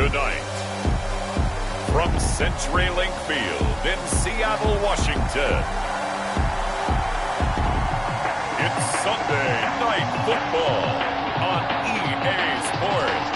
tonight. From CenturyLink Field in Seattle, Washington, it's Sunday Night Football on EA Sports.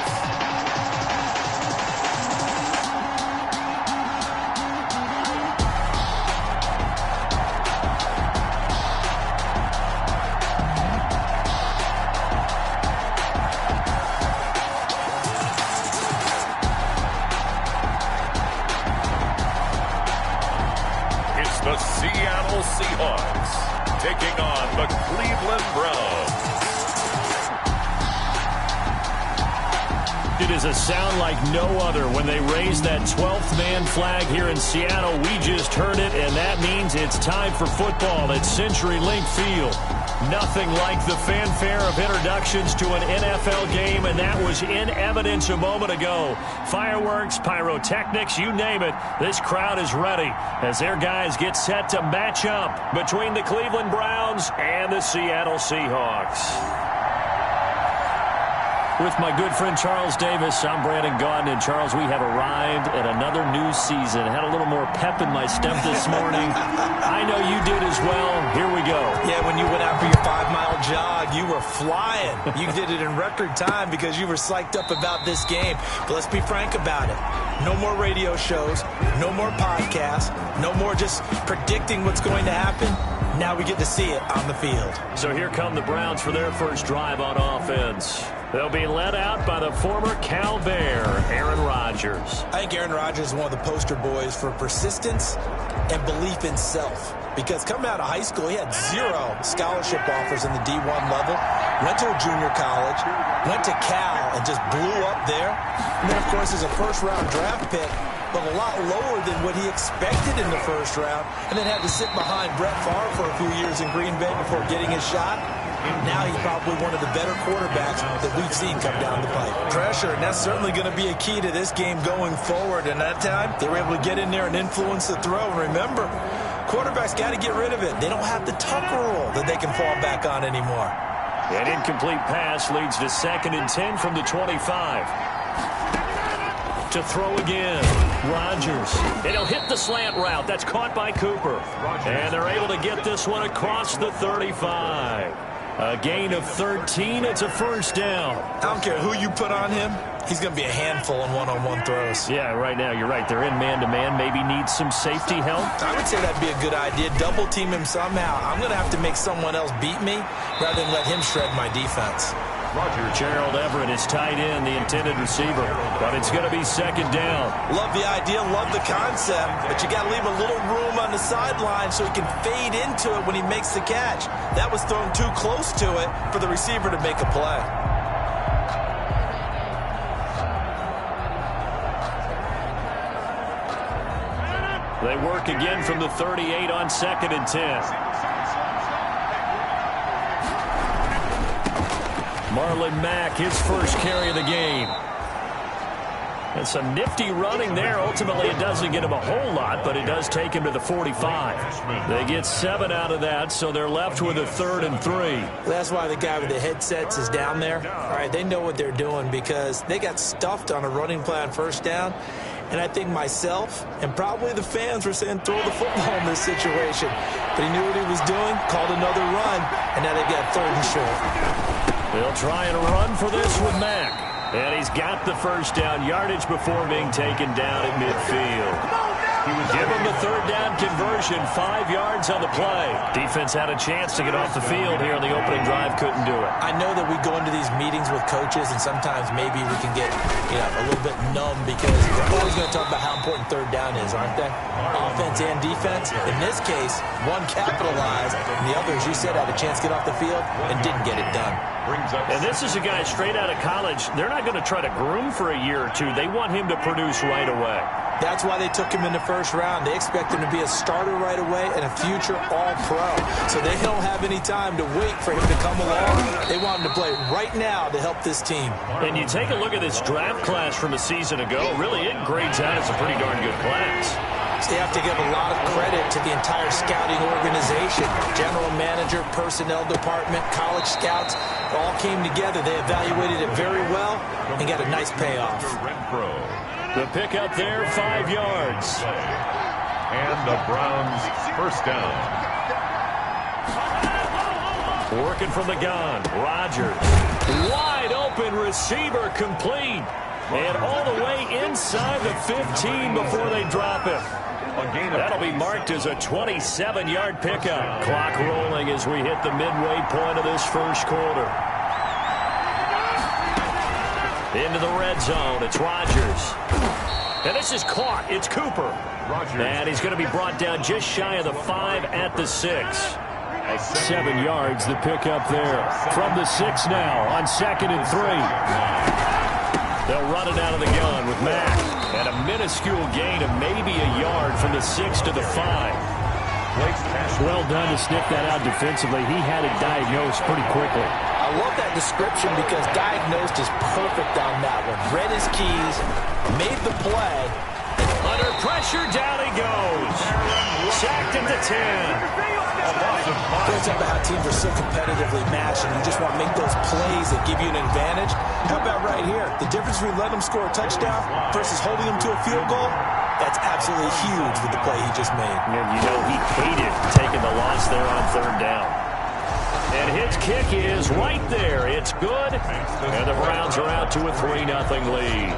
The Seattle Seahawks taking on the Cleveland Browns. It is a sound like no other when they raise that 12th man flag here in Seattle. We just heard it, and that means it's time for football at CenturyLink Field. Nothing like the fanfare of introductions to an NFL game, and that was in evidence a moment ago. Fireworks, pyrotechnics, you name it. This crowd is ready as their guys get set to match up between the Cleveland Browns and the Seattle Seahawks. With my good friend Charles Davis, I'm Brandon Gaudin. And Charles, we have arrived at another new season. Had a little more pep in my step this morning. I know you did as well. Here we go. Yeah, when you went out for your 5-mile jog, you were flying. You did it in record time because you were psyched up about this game. But let's be frank about it. No more radio shows, no more podcasts, no more just predicting what's going to happen. Now we get to see it on the field. So here come the Browns for their first drive on offense. They'll be led out by the former Cal Bear, Aaron Rodgers. I think Aaron Rodgers is one of the poster boys for persistence and belief in self. Because coming out of high school, he had 0 scholarship offers in the D1 level. Went to a junior college, went to Cal, and just blew up there. And then, of course, as a first-round draft pick, but a lot lower than what he expected in the first round, and then had to sit behind Brett Favre for a few years in Green Bay before getting his shot. Now he's probably one of the better quarterbacks that we've seen come down the pipe. Pressure, and that's certainly going to be a key to this game going forward. And that time, they were able to get in there and influence the throw. And remember, quarterbacks got to get rid of it. They don't have the Tucker rule that they can fall back on anymore. An incomplete pass leads to 2nd and 10 from the 25. To throw again, Rodgers. And he'll hit the slant route. That's caught by Cooper. And they're able to get this one across the 35. A gain of 13. It's a first down. I don't care who you put on him. He's going to be a handful in one-on-one throws. Yeah, right now, you're right. They're in man-to-man. Maybe need some safety help. I would say that'd be a good idea. Double team him somehow. I'm going to have to make someone else beat me rather than let him shred my defense. Gerald Everett is tight end, the intended receiver. But it's going to be 2nd down. Love the idea, love the concept, but you got to leave a little room on the sideline so he can fade into it when he makes the catch. That was thrown too close to it for the receiver to make a play. They work again from the 38 on 2nd and 10. Marlon Mack, his first carry of the game. And some nifty running there. Ultimately, it doesn't get him a whole lot, but it does take him to the 45. They get 7 out of that, so they're left with a 3rd and 3. That's why the guy with the headsets is down there. All right, they know what they're doing because they got stuffed on a running play on first down. And I think myself and probably the fans were saying throw the football in this situation. But he knew what he was doing, called another run, and now they've got 3rd and short. They'll try and run for this with Mack. And he's got the first down yardage before being taken down at midfield. Give him the 3rd down conversion, 5 yards on the play. Defense had a chance to get off the field here on the opening drive, couldn't do it. I know that we go into these meetings with coaches, and sometimes maybe we can get a little bit numb because they're always going to talk about how important 3rd down is, aren't they? Offense and defense. In this case, one capitalized, and the other, as you said, had a chance to get off the field and didn't get it done. And this is a guy straight out of college. They're not going to try to groom for a year or two. They want him to produce right away. That's why they took him in the first round. They expect him to be a starter right away and a future all-pro. So they don't have any time to wait for him to come along. They want him to play right now to help this team. And you take a look at this draft class from a season ago. Really, it grades out as a pretty darn good class. Coach, they have to give a lot of credit to the entire scouting organization. General manager, personnel department, college scouts, all came together. They evaluated it very well and got a nice payoff. The pickup there, 5 yards. And the Browns first down. Working from the gun, Rodgers. Wide open receiver, complete. And all the way inside the 15 before they drop him. That'll be marked as a 27-yard pickup. Clock rolling as we hit the midway point of this first quarter. Into the red zone, it's Rodgers. And this is caught, it's Cooper. And he's going to be brought down just shy of the 5 at the 6. 7 yards, the pickup there. From the 6 now on 2nd and 3. They'll run it out of the gun with Mack. And a minuscule gain of maybe a yard from the 6 to the 5. Well done to sniff that out defensively. He had it diagnosed pretty quickly. I love that description because diagnosed is perfect on that one. Read his keys, made the play. Under pressure, down he goes. Sacked at the 10. Talk about how teams are so competitively matched, and you just want to make those plays that give you an advantage. How about right here? The difference between letting them score a touchdown versus holding them to a field goal, that's absolutely huge with the play he just made. And you know he hated taking the loss there on 3rd down. And his kick is right there. It's good. And the Browns are out to a 3-0 lead.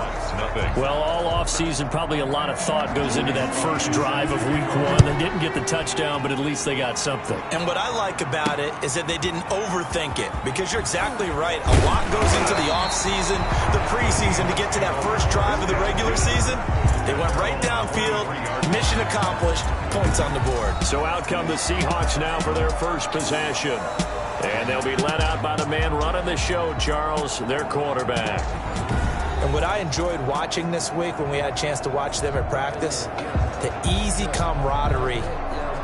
Well, all offseason, probably a lot of thought goes into that first drive of week 1. They didn't get the touchdown, but at least they got something. And what I like about it is that they didn't overthink it, because you're exactly right. A lot goes into the offseason, the preseason, to get to that first drive of the regular season. They went right downfield, mission accomplished, points on the board. So out come the Seahawks now for their first possession. And they'll be led out by the man running the show, Charles, their quarterback. And what I enjoyed watching this week when we had a chance to watch them at practice, the easy camaraderie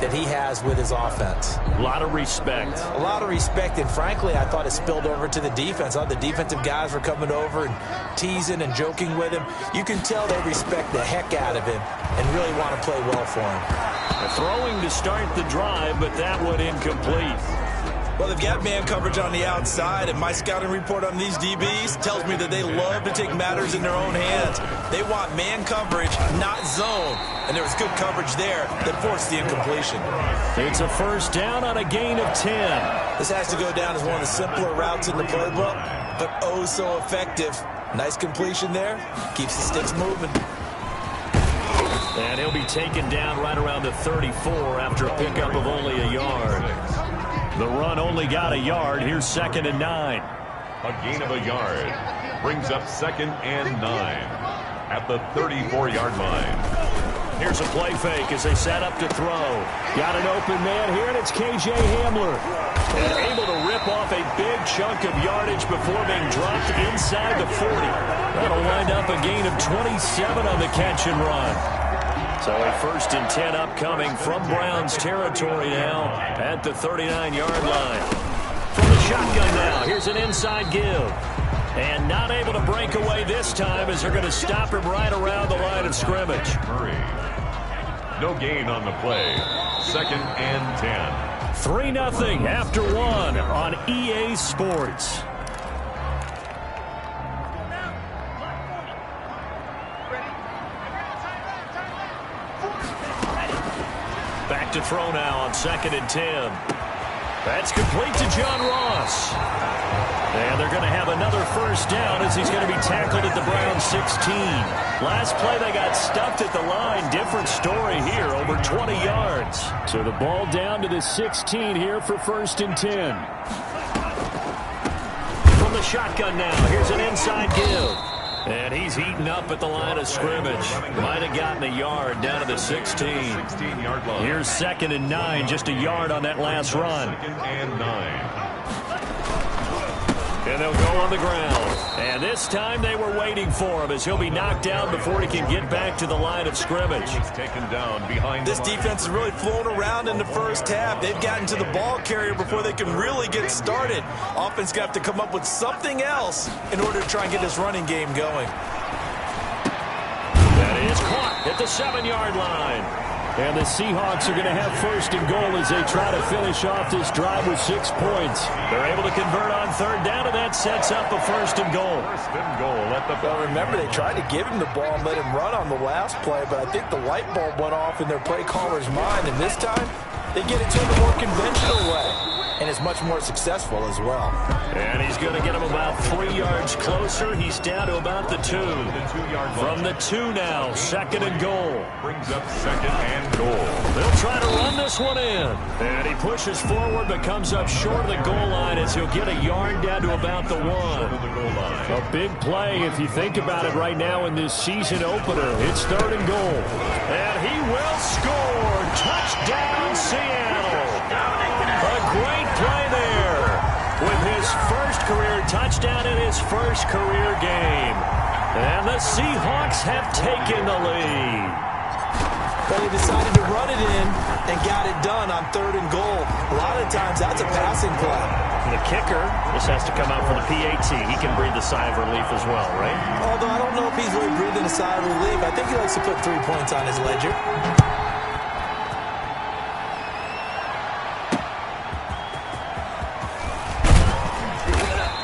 that he has with his offense. A lot of respect. A lot of respect, and frankly, I thought it spilled over to the defense. I thought the defensive guys were coming over and teasing and joking with him. You can tell they respect the heck out of him and really want to play well for him. Throwing to start the drive, but that one incomplete. Well, they've got man coverage on the outside, and my scouting report on these DBs tells me that they love to take matters in their own hands. They want man coverage, not zone. And there was good coverage there that forced the incompletion. It's a first down on a gain of 10. This has to go down as one of the simpler routes in the playbook, but oh so effective. Nice completion there. Keeps the sticks moving. And he'll be taken down right around the 34 after a pickup of only a yard. The run only got a yard. Here's 2nd and 9. A gain of a yard brings up 2nd and 9 at the 34-yard line. Here's a play fake as they set up to throw. Got an open man here, and it's K.J. Hamler. And able to rip off a big chunk of yardage before being dropped inside the 40. That'll wind up a gain of 27 on the catch and run. So a 1st and 10 upcoming from Browns territory now at the 39-yard line. From the shotgun now, here's an inside give. And not able to break away this time as they're going to stop him right around the line of scrimmage. No gain on the play. 2nd and 10. 3-0 after 1 on EA Sports. Back to throw now on 2nd and 10. That's complete to John Ross. And they're going to have another first down as he's going to be tackled at the Browns 16. Last play they got stuffed at the line. Different story here, over 20 yards. So the ball down to the 16 here for 1st and 10. From the shotgun now, here's an inside give. And he's eaten up at the line of scrimmage. Might have gotten a yard down to the 16. 16-yard line. Here's 2nd and 9, just a yard on that last run. 2nd and 9. And they'll go on the ground. And this time they were waiting for him as he'll be knocked down before he can get back to the line of scrimmage. He's taken down behind this defense has really flown around in the first half. They've gotten to the ball carrier before they can really get started. Offense got to come up with something else in order to try and get this running game going. That is caught at the 7-yard line. And the Seahawks are going to have first and goal as they try to finish off this drive with 6 points. They're able to convert on third down, and that sets up a first and goal. First and goal at the... Well, remember, they tried to give him the ball and let him run on the last play, but I think the light bulb went off in their play caller's mind, and this time they get it to the more conventional way, and it's much more successful as well. And he's going to get him about 3 yards closer. He's down to about the 2. From the 2 now, second and goal. Brings up second and goal. They'll try to run this one in. And he pushes forward but comes up short of the goal line as he'll get a yard down to about the 1. A big play if you think about it right now in this season opener. It's third and goal. And he will score. Touchdown, Seattle. A great play there with his first career touchdown in his first career game. And the Seahawks have taken the lead. But he decided to run it in and got it done on third and goal. A lot of times that's a passing play. The kicker, this has to come out for the PAT. He can breathe a sigh of relief as well, right? Although I don't know if he's really breathing a sigh of relief. I think he likes to put 3 points on his ledger.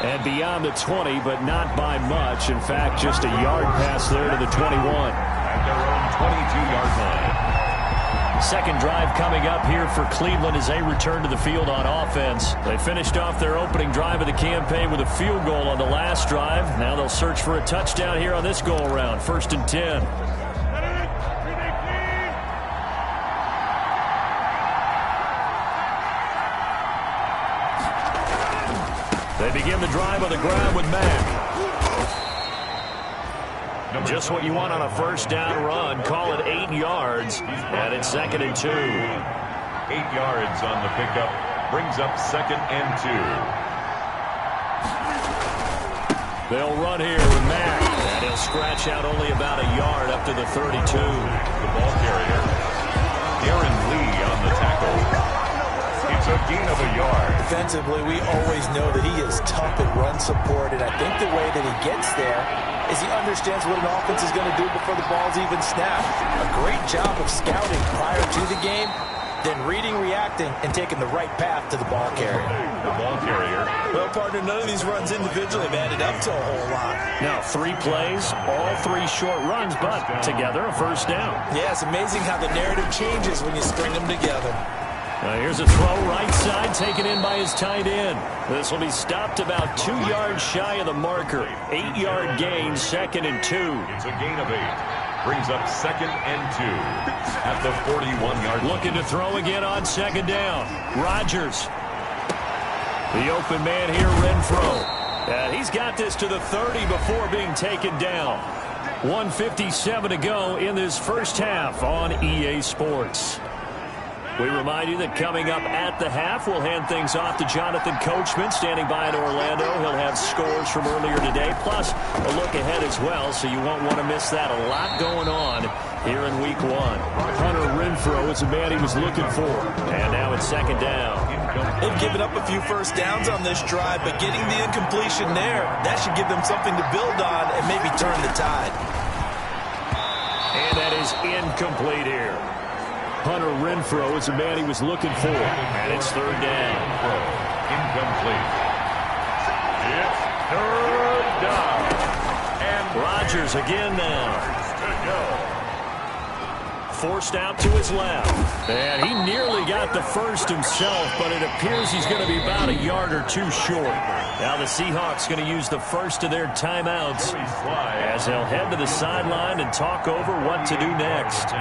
And beyond the 20, but not by much. In fact, just a yard pass there to the 21. At their own 22-yard line. Second drive coming up here for Cleveland as they return to the field on offense. They finished off their opening drive of the campaign with a field goal on the last drive. Now they'll search for a touchdown here on this go-around. First and 10. They begin the drive on the ground with Mack. Just what you want on a first down run. Call it 8 yards. And it's second and 2. 8 yards on the pickup. Brings up second and 2. They'll run here with Mack. And he'll scratch out only about a yard up to the 32. The ball carrier. Darren Lee on the tackle. It's a gain of a yard. Defensively, we always know that he is tough at run support, and I think the way that he gets there is he understands what an offense is going to do before the ball's even snapped. A great job of scouting prior to the game, then reading, reacting, and taking the right path to the ball carrier. The ball carrier. Well, partner, none of these runs individually have added up to a whole lot. Now, 3 plays, all 3 short runs, but together a first down. Yeah, it's amazing how the narrative changes when you string them together. Now here's a throw right side taken in by his tight end. This will be stopped about 2 yards shy of the marker. 8-yard gain, second and 2. It's a gain of 8. Brings up second and 2 at the 41-yard line. Looking to throw again on second down. Rodgers. The open man here, Renfro. And he's got this to the 30 before being taken down. 1:57 to go in this first half on EA Sports. We remind you that coming up at the half, we'll hand things off to Jonathan Coachman standing by in Orlando. He'll have scores from earlier today, plus a look ahead as well, so you won't want to miss that. A lot going on here in Week 1. Hunter Renfro is the man he was looking for. And now it's second down. They've given up a few first downs on this drive, but getting the incompletion there, that should give them something to build on and maybe turn the tide. And that is incomplete here. Hunter Renfro is the man he was looking for. And it's third down. Incomplete. It's third down. And Rodgers again now. Forced out to his left. And he nearly got the first himself, but it appears he's going to be about a yard or 2 short. Now the Seahawks going to use the first of their timeouts as they'll head to the sideline and talk over what to do next.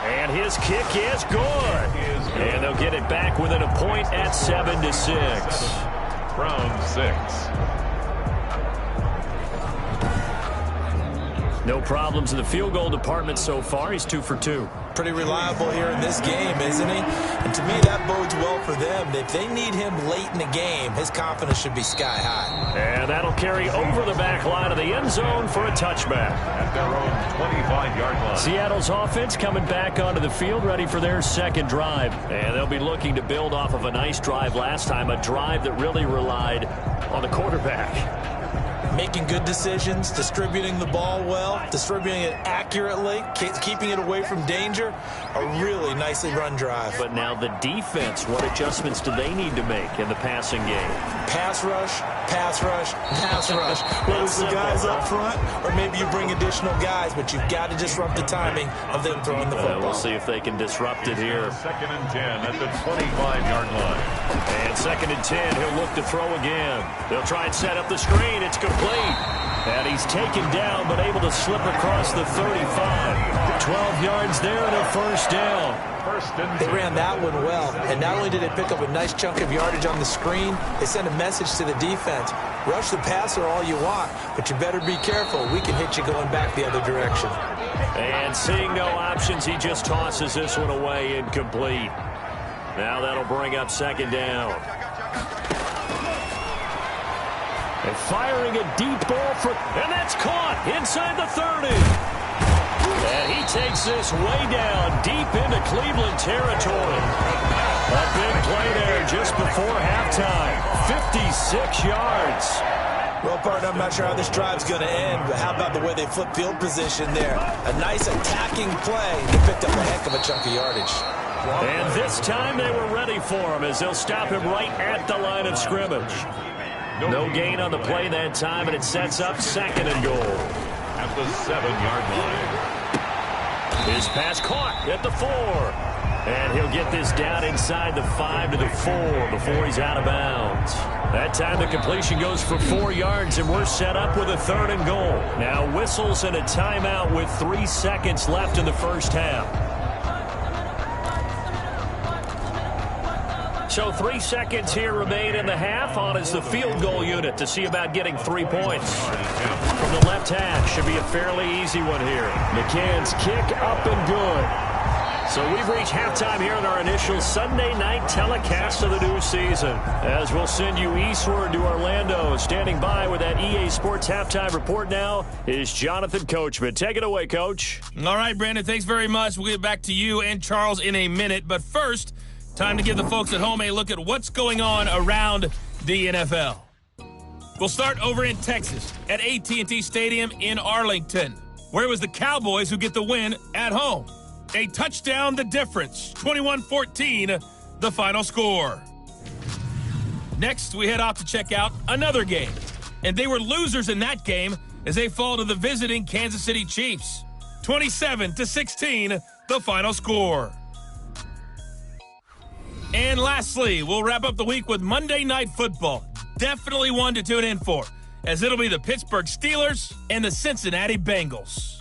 And his kick is good. And they'll get it back within a point at 7-6. Brown 6. No problems in the field goal department so far. He's 2 for 2. Pretty reliable here in this game, isn't he? And to me, that bodes well for them. If they need him late in the game, his confidence should be sky high. And that'll carry over the back line of the end zone for a touchback. At their own 25-yard line. Seattle's offense coming back onto the field, ready for their second drive. And they'll be looking to build off of a nice drive last time, a drive that really relied on the quarterback. making good decisions, distributing the ball well, distributing it accurately, keeping it away from danger. A really nicely run drive. But now the defense, what adjustments do they need to make in the passing game? Pass rush, pass rush, pass rush. Whether it's the guys up front or maybe you bring additional guys, but you've got to disrupt the timing of them throwing the football. We'll see if they can disrupt it here. 2nd and 10 at the 25-yard line. And 2nd and 10, he'll look to throw again. They'll try and set up the screen. It's complete. And he's taken down, but able to slip across the 35. 12 yards there and a first down. They ran that one well, and not only did they pick up a nice chunk of yardage on the screen, they sent a message to the defense. Rush the passer all you want, but you better be careful. We can hit you going back the other direction. And seeing no options, he just tosses this one away, incomplete. Now that'll bring up 2nd down. And firing a deep ball and that's caught inside the 30. And he takes this way down deep into Cleveland territory. A big play there just before halftime. 56 yards. Well, partner, I'm not sure how this drive's going to end, but how about the way they flip field position there? A nice attacking play. They picked up a heck of a chunk of yardage. And this time they were ready for him as they'll stop him right at the line of scrimmage. No gain on the play that time, and it sets up 2nd and goal. At the 7-yard line. His pass caught at the 4. And he'll get this down inside the 5 to the 4 before he's out of bounds. That time the completion goes for 4 yards, and we're set up with a 3rd and goal. Now whistles and a timeout with 3 seconds left in the first half. So 3 seconds here remain in the half. On is the field goal unit to see about getting 3 points. From the left hash, should be a fairly easy one here. McCann's kick up and good. So we've reached halftime here in our initial Sunday night telecast of the new season. As we'll send you eastward to Orlando. Standing by with that EA Sports halftime report now is Jonathan Coachman. Take it away, Coach. All right, Brandon, thanks very much. We'll get back to you and Charles in a minute. But first, time to give the folks at home a look at what's going on around the NFL. We'll start over in Texas at AT&T Stadium in Arlington, where it was the Cowboys who get the win at home. A touchdown the difference, 21-14, the final score. Next, we head off to check out another game. And they were losers in that game as they fall to the visiting Kansas City Chiefs. 27-16, the final score. And lastly, we'll wrap up the week with Monday Night Football. Definitely one to tune in for, as it'll be the Pittsburgh Steelers and the Cincinnati Bengals.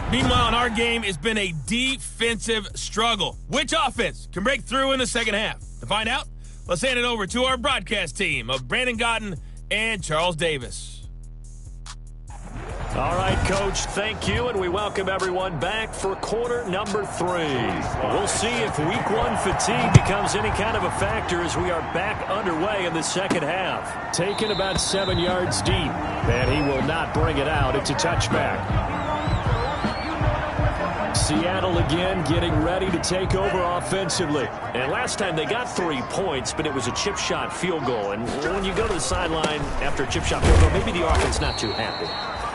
Meanwhile, in our game, it's been a defensive struggle. Which offense can break through in the second half? To find out, let's hand it over to our broadcast team of Brandon Gaudin and Charles Davis. All right, Coach, thank you, and we welcome everyone back for quarter number 3. We'll see if week 1 fatigue becomes any kind of a factor as we are back underway in the second half. Taken about 7 yards deep, and he will not bring it out. It's a touchback. Seattle again getting ready to take over offensively. And last time they got 3 points, but it was a chip shot field goal. And when you go to the sideline after a chip shot field goal, maybe the offense not too happy.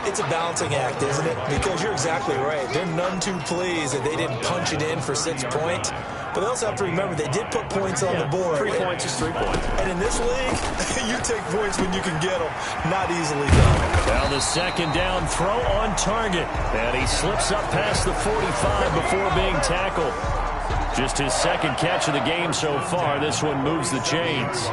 It's a balancing act, isn't it? Because you're exactly right. They're none too pleased that they didn't punch it in for 6 points. But they also have to remember they did put points on the board. 3 points is 3 points. And in this league, you take points when you can get them. Not easily done. Now the second down throw on target. And he slips up past the 45 before being tackled. Just his second catch of the game so far. This one moves the chains.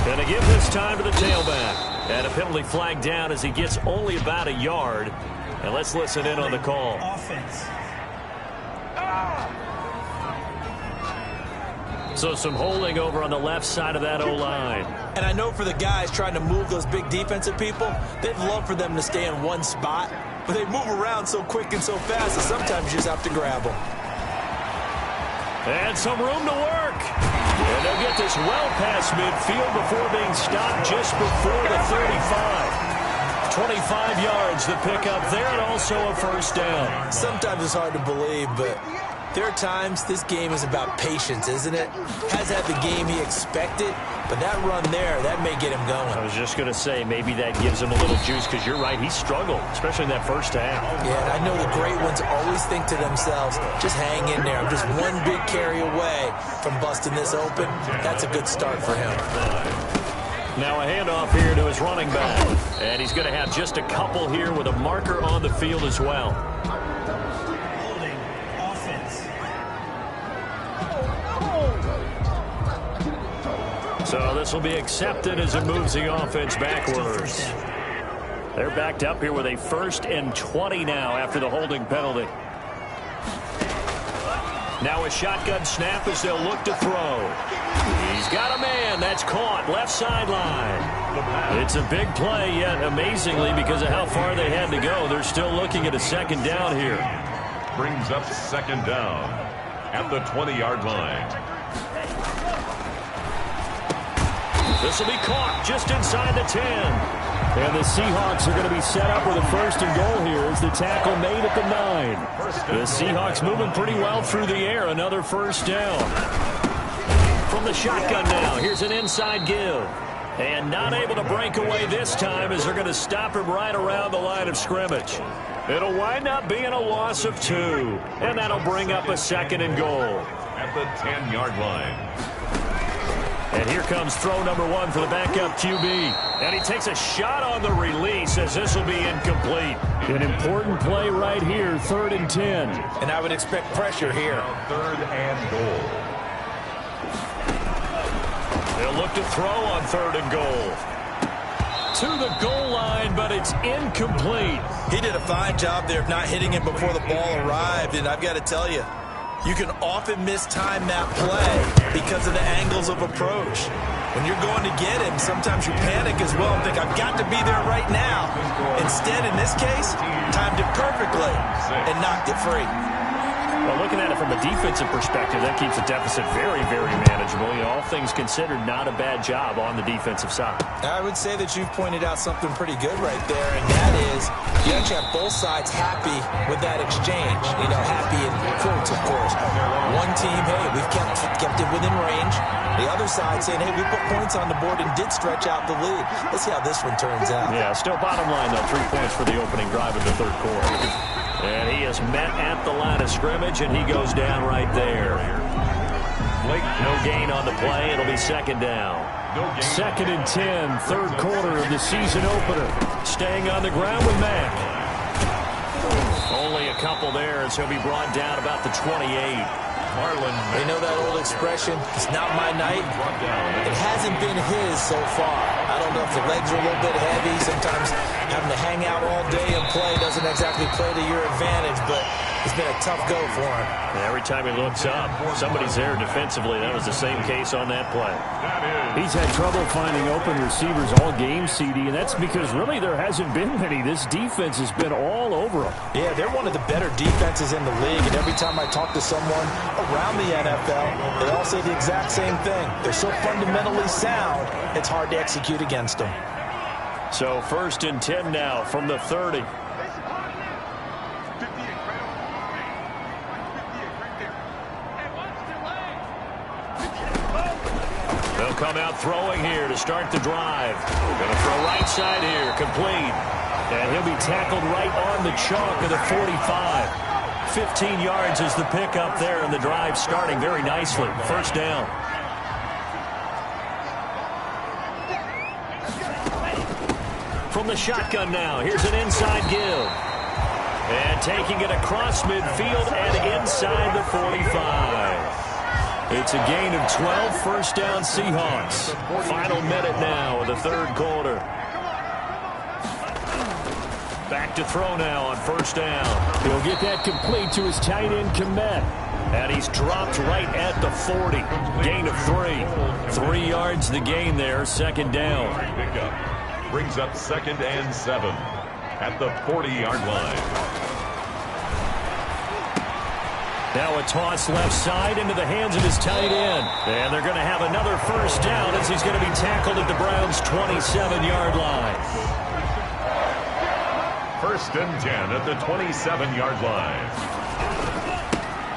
And a give this time to the tailback. And a penalty flag down as he gets only about a yard. And let's listen in on the call. Offense. So some holding over on the left side of that O-line. And I know for the guys trying to move those big defensive people, they'd love for them to stay in one spot. But they move around so quick and so fast that sometimes you just have to grab them. And some room to work. And they'll get this well past midfield before being stopped just before the 35. 25 yards the pickup there, and also a first down. Sometimes it's hard to believe, but There are times this game is about patience, isn't it? Has had the game he expected, but that run there, that may get him going. I was just going to say, maybe that gives him a little juice, because you're right, he struggled, especially in that first half. Yeah, and I know the great ones always think to themselves, just hang in there. I'm just one big carry away from busting this open. That's a good start for him. Now a handoff here to his running back. And he's going to have just a couple here with a marker on the field as well. So this will be accepted as it moves the offense backwards. They're backed up here with a 1st and 20 now after the holding penalty. Now a shotgun snap as they'll look to throw. He's got a man. That's caught. Left sideline. It's a big play, yet amazingly, because of how far they had to go, they're still looking at a 2nd down here. Brings up 2nd down at the 20-yard line. This will be caught just inside the 10. And the Seahawks are going to be set up with a 1st and goal here as the tackle made at the 9. The Seahawks moving pretty well through the air. Another 1st down. From the shotgun now, here's an inside give. And not able to break away this time as they're going to stop him right around the line of scrimmage. It'll wind up being a loss of 2. And that'll bring up a 2nd and goal. At the 10-yard line. And here comes throw number 1 for the backup QB. And he takes a shot on the release as this will be incomplete. An important play right here, 3rd and 10. And I would expect pressure here. 3rd and goal. They'll look to throw on 3rd and goal. To the goal line, but it's incomplete. He did a fine job there of not hitting it before the ball arrived, and I've got to tell you, you can often mistime that play because of the angles of approach. When you're going to get him, sometimes you panic as well and think, I've got to be there right now. Instead, in this case, timed it perfectly and knocked it free. Well, looking at it from a defensive perspective, that keeps the deficit very, very manageable. You know, all things considered, not a bad job on the defensive side. I would say that you've pointed out something pretty good right there, and that is you actually have both sides happy with that exchange. You know, happy in quotes, of course. One team, hey, we've kept it within range. The other side saying, hey, we put points on the board and did stretch out the lead. Let's see how this one turns out. Yeah, still bottom line, though, 3 points for the opening drive of the 3rd quarter. And he is met at the line of scrimmage, and he goes down right there. No gain on the play. It'll be 2nd down. 2nd and 10, 3rd quarter of the season opener. Staying on the ground with Mack. Only a couple there as he'll be brought down about the 28. They know that old expression, it's not my night. It hasn't been his so far. I don't know if the legs are a little bit heavy. Sometimes having to hang out all day and play doesn't exactly play to your advantage, but it's been a tough go for him. And every time he looks up, somebody's there defensively. That was the same case on that play. He's had trouble finding open receivers all game, CD, and that's because really there hasn't been many. This defense has been all over him. Yeah, they're one of the better defenses in the league, and every time I talk to someone around the NFL, they all say the exact same thing. They're so fundamentally sound, it's hard to execute against them. So 1st and 10 now from the 30. They'll come out throwing here to start the drive. Going to throw right side here, complete. And he'll be tackled right on the chalk of the 45. 15 yards is the pickup there, and the drive starting very nicely. 1st down. From the shotgun now, here's an inside give. And taking it across midfield and inside the 45. It's a gain of 12, 1st down Seahawks. Final minute now of the 3rd quarter. Back to throw now on 1st down. He'll get that complete to his tight end, Komet. And he's dropped right at the 40. Gain of 3. 3 yards the gain there, 2nd down. Pickup brings up 2nd and 7 at the 40-yard line. Now a toss left side into the hands of his tight end. And they're going to have another 1st down as he's going to be tackled at the Browns' 27-yard line. 1st and 10 at the 27-yard line.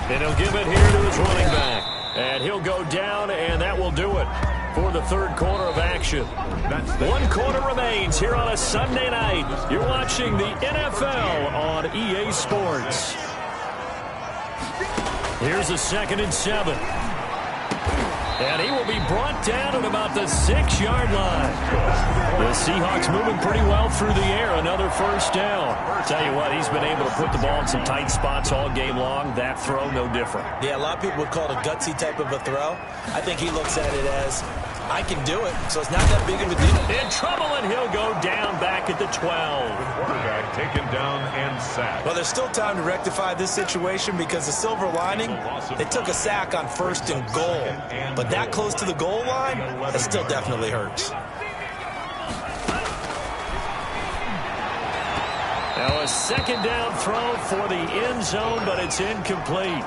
And he'll give it here to his running back. And he'll go down, and that will do it for the third quarter of action. 1 quarter remains here on a Sunday night. You're watching the NFL on EA Sports. Here's a 2nd and 7. And he will be brought down at about the 6-yard line. The Seahawks moving pretty well through the air. Another first down. Tell you what, he's been able to put the ball in some tight spots all game long. That throw, no different. Yeah, a lot of people would call it a gutsy type of a throw. I think he looks at it as, I can do it, so it's not that big of a deal. In trouble, and he'll go down back at the 12. Quarterback taken down and sacked. Well, there's still time to rectify this situation because the silver lining, they took a sack on 1st and goal. But that close to the goal line, that still definitely hurts. Now a 2nd down throw for the end zone, but it's incomplete.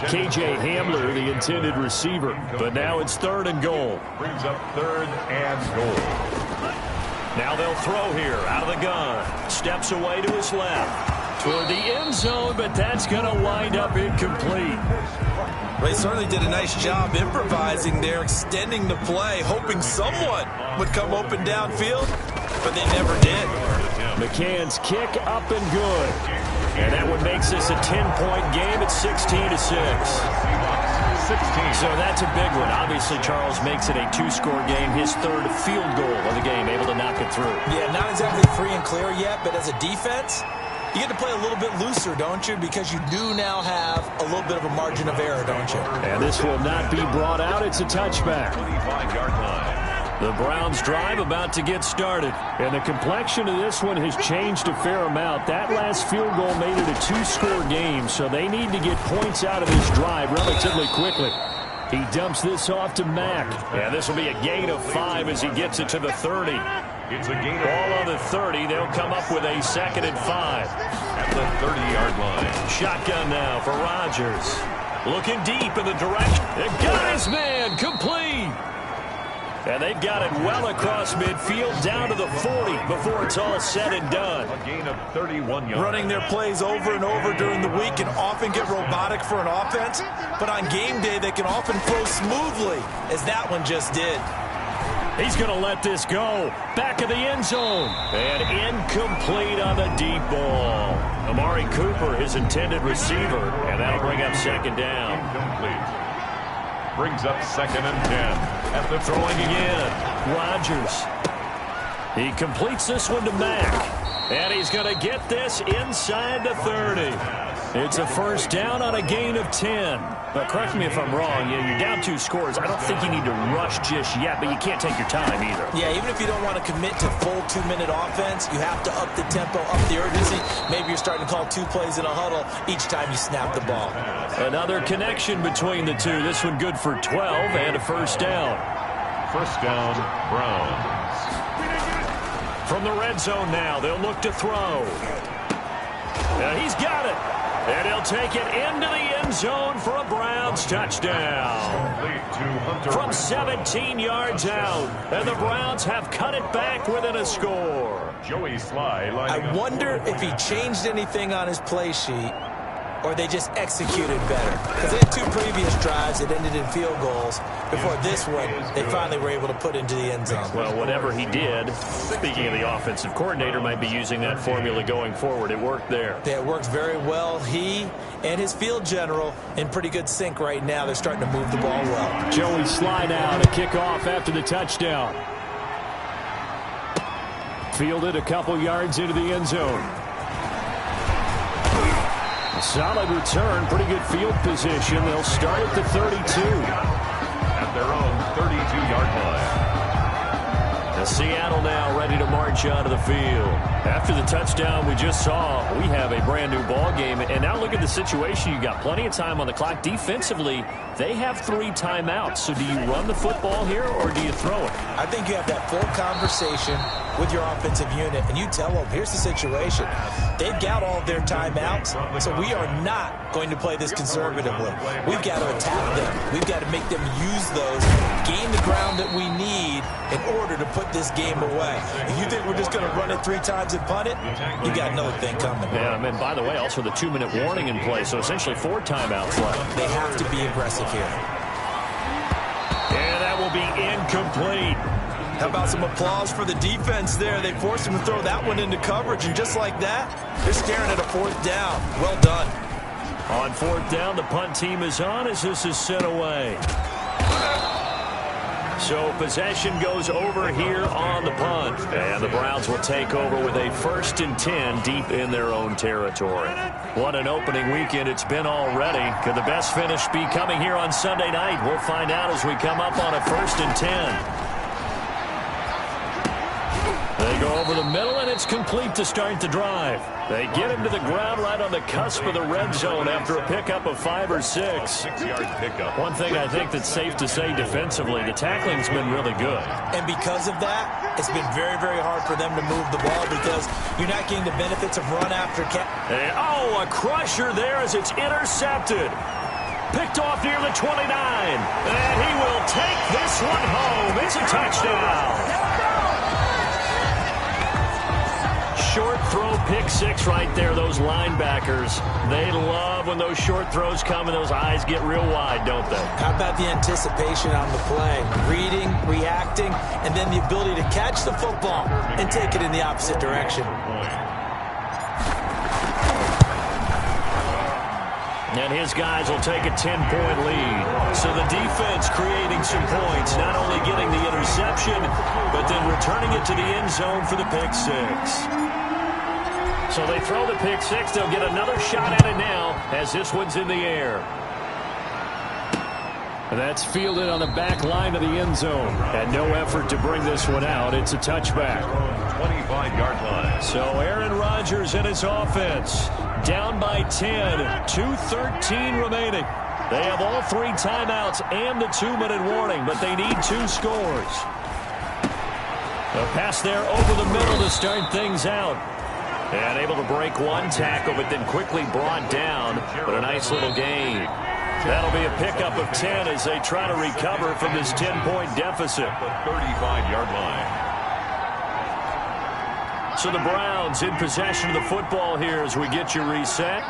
KJ Hamler, the intended receiver. But now it's 3rd and goal. Brings up 3rd and goal. Now they'll throw here out of the gun. Steps away to his left. Toward the end zone, but that's going to wind up incomplete. Well, he certainly did a nice job improvising there, extending the play, hoping someone would come open downfield, but they never did. McCann's kick up and good. And that one makes this a 10-point game at 16-6. 16. So that's a big one. Obviously, Charles makes it a 2-score game. His 3rd field goal of the game, able to knock it through. Yeah, not exactly free and clear yet, but as a defense, you get to play a little bit looser, don't you? Because you do now have a little bit of a margin of error, don't you? And this will not be brought out. It's a touchback. 25-yard line. The Browns drive about to get started. And the complexion of this one has changed a fair amount. That last field goal made it a 2-score game, so they need to get points out of this drive relatively quickly. He dumps this off to Mack. And this will be a gain of 5 as he gets it to the 30. It's a gain of Ball on the 30. They'll come up with a 2nd and 5. at the 30-yard line. Shotgun now for Rodgers. Looking deep in the direction. They got his man complete. And they've got it well across midfield down to the 40 before it's all said and done. A gain of 31 yards. Running their plays over and over during the week can often get robotic for an offense, but on game day they can often flow smoothly, as that one just did. He's going to let this go. Back of the end zone. And incomplete on the deep ball. Amari Cooper, his intended receiver, and that'll bring up 2nd down. Incomplete. Brings up 2nd and 10. At the throwing again. Rodgers. He completes this one to Mack. And he's going to get this inside the 30. It's a first down on a gain of 10. But correct me if I'm wrong. You're down 2 scores. I don't think you need to rush just yet, but you can't take your time either. Yeah, even if you don't want to commit to full 2-minute offense, you have to up the tempo, up the urgency. Maybe you're starting to call 2 plays in a huddle each time you snap the ball. Another connection between the two. This one good for 12 and a first down. First down, Browns. From the red zone now, they'll look to throw. And he's got it. And he'll take it into the end zone for a Browns touchdown. From 17 yards out. And the Browns have cut it back within a score. Joey Sly. I wonder if he changed anything on his play sheet, or they just executed better. Because they had 2 previous drives that ended in field goals. Before this one, they finally were able to put into the end zone. Well, whatever he did, speaking of the offensive coordinator, might be using that formula going forward. It worked there. Yeah, it works very well. He and his field general in pretty good sync right now. They're starting to move the ball well. Joey Sly now to kick off after the touchdown. Fielded a couple yards into the end zone. Solid return, pretty good field position. They'll start at the 32. At their own 32-yard line. Seattle now ready to march out of the field. After the touchdown we just saw, we have a brand new ball game. And now look at the situation. You got plenty of time on the clock. Defensively, they have 3 timeouts. So do you run the football here or do you throw it? I think you have that full conversation with your offensive unit, and you tell them, here's the situation. They've got all of their timeouts, so we are not going to play this conservatively. We've got to attack them. We've got to make them use those, gain the ground that we need in order to put this game away. If you think we're just going to run it 3 times and punt it, you got another thing coming. Yeah, and by the way, also the 2-minute warning in play, so essentially 4 timeouts left. They have to be aggressive here. And that will be incomplete. How about some applause for the defense there? They forced him to throw that one into coverage, and just like that, they're staring at a 4th down. Well done. On 4th down, the punt team is on as this is sent away. So possession goes over here on the punt. And the Browns will take over with a 1st and 10 deep in their own territory. What an opening weekend it's been already. Could the best finish be coming here on Sunday night? We'll find out as we come up on a 1st and 10. They go over the middle, and it's complete to start the drive. They get him to the ground right on the cusp of the red zone after a pickup of 5 or 6. 6-yard pickup. One thing I think that's safe to say defensively, the tackling's been really good. And because of that, it's been very, very hard for them to move the ball because you're not getting the benefits of run after catch. A crusher there as it's intercepted. Picked off near the 29. And he will take this one home. It's a touchdown. Short throw, pick 6 right there. Those linebackers, they love when those short throws come and those eyes get real wide, don't they? How about the anticipation on the play? Reading, reacting, and then the ability to catch the football and take it in the opposite direction. And his guys will take a 10-point lead. So the defense creating some points, not only getting the interception, but then returning it to the end zone for the pick 6. So they throw the pick 6. They'll get another shot at it now as this one's in the air. And that's fielded on the back line of the end zone. And no effort to bring this one out. It's a touchback. 25-yard line. So Aaron Rodgers and his offense down by 10. 2:13 remaining. They have all 3 timeouts and the 2-minute warning, but they need 2 scores. A pass there over the middle to start things out. And able to break one tackle, but then quickly brought down. But a nice little gain. That'll be a pickup of 10 as they try to recover from this 10-point deficit. The 35-yard line. So the Browns in possession of the football here as we get you reset.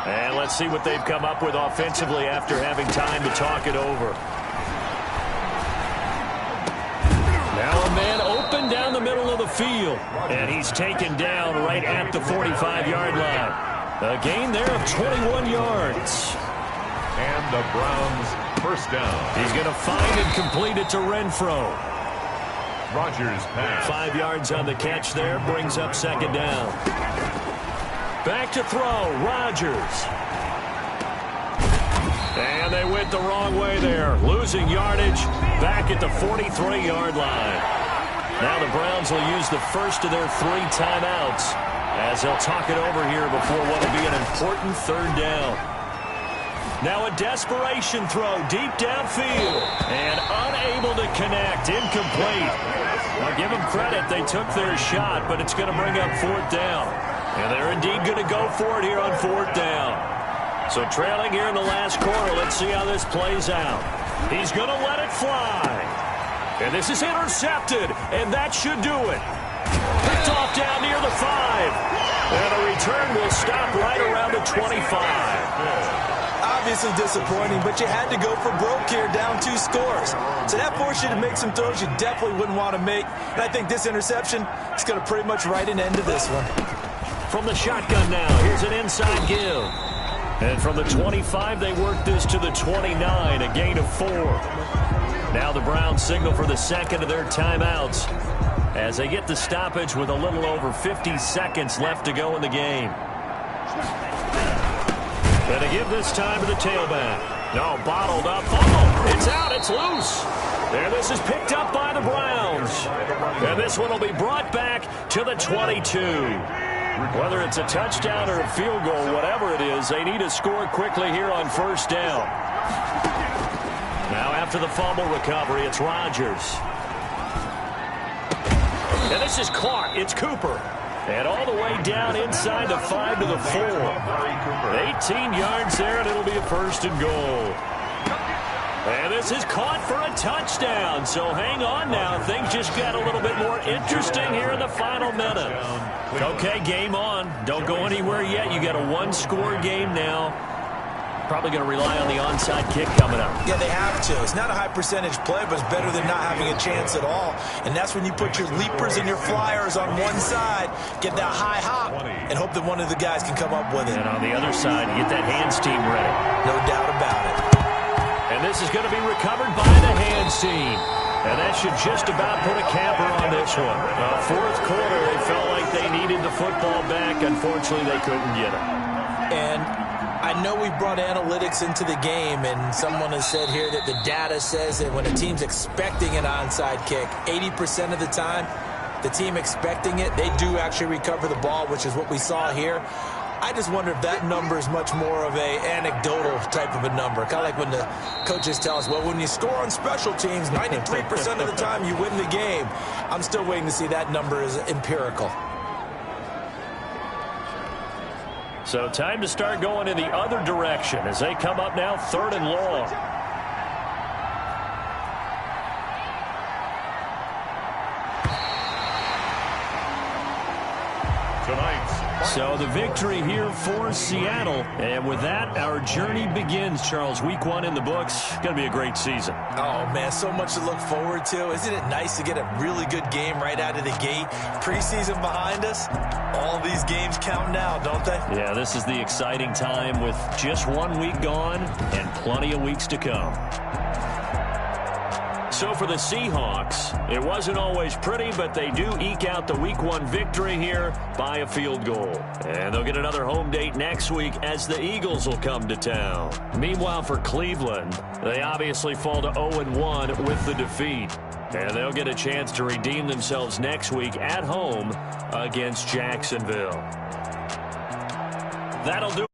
And let's see what they've come up with offensively after having time to talk it over. Now a man open down the middle of the field. And he's taken down right at the 45-yard line. A gain there of 21 yards. And the Browns first down. He's going to find and complete it to Renfro. Rodgers pass. 5 yards on the catch there. Brings up 2nd down. Back to throw. Rodgers. And they went the wrong way there. Losing yardage back at the 43-yard line. Now the Browns will use the first of their 3 timeouts as they'll talk it over here before what will be an important 3rd down. Now a desperation throw deep downfield. And unable to connect. Incomplete. Now give them credit. They took their shot, but it's going to bring up 4th down. And they're indeed going to go for it here on 4th down. So trailing here in the last quarter. Let's see how this plays out. He's going to let it fly. And this is intercepted. And that should do it. Picked off down near the 5. And a return will stop right around the 25. Obviously disappointing, but you had to go for broke here, down 2 scores. So that forced you to make some throws you definitely wouldn't want to make. And I think this interception is going to pretty much write an end to this one. From the shotgun now, here's an inside give. And from the 25, they work this to the 29, a gain of 4. Now the Browns signal for the 2nd of their timeouts as they get the stoppage with a little over 50 seconds left to go in the game. And to give this time to the tailback. No, bottled up. Oh, it's out. It's loose. And this is picked up by the Browns. And this one will be brought back to the 22. Whether it's a touchdown or a field goal, whatever it is, they need to score quickly here on 1st down. Now after the fumble recovery, it's Rodgers. And this is Clark. It's Cooper. And all the way down inside the 5 to the 4. 18 yards there, and it'll be a 1st and goal. And this is caught for a touchdown. So hang on now. Things just got a little bit more interesting here in the final minute. Okay, game on. Don't go anywhere yet. You got a one-score game now. Probably going to rely on the onside kick coming up. Yeah, they have to. It's not a high percentage play, but it's better than not having a chance at all. And that's when you put your leapers and your flyers on one side, get that high hop, and hope that one of the guys can come up with it. And on the other side, you get that hands team ready. No doubt about it. And this is going to be recovered by the hands team. And that should just about put a capper on this one. Fourth quarter, they felt like they needed the football back. Unfortunately, they couldn't get it. And I know we brought analytics into the game, and someone has said here that the data says that when a team's expecting an onside kick, 80% of the time, the team expecting it, they do actually recover the ball, which is what we saw here. I just wonder if that number is much more of a anecdotal type of a number. Kind of like when the coaches tell us, well, when you score on special teams, 93% of the time you win the game. I'm still waiting to see that number is empirical. So time to start going in the other direction as they come up now 3rd and long. So the victory here for Seattle. And with that, our journey begins, Charles. Week 1 in the books. Going to be a great season. Oh, man, so much to look forward to. Isn't it nice to get a really good game right out of the gate? Preseason behind us. All these games count now, don't they? Yeah, this is the exciting time with just 1 week gone and plenty of weeks to come. So for the Seahawks, it wasn't always pretty, but they do eke out the Week 1 victory here by a field goal. And they'll get another home date next week as the Eagles will come to town. Meanwhile, for Cleveland, they obviously fall to 0-1 with the defeat. And they'll get a chance to redeem themselves next week at home against Jacksonville. That'll do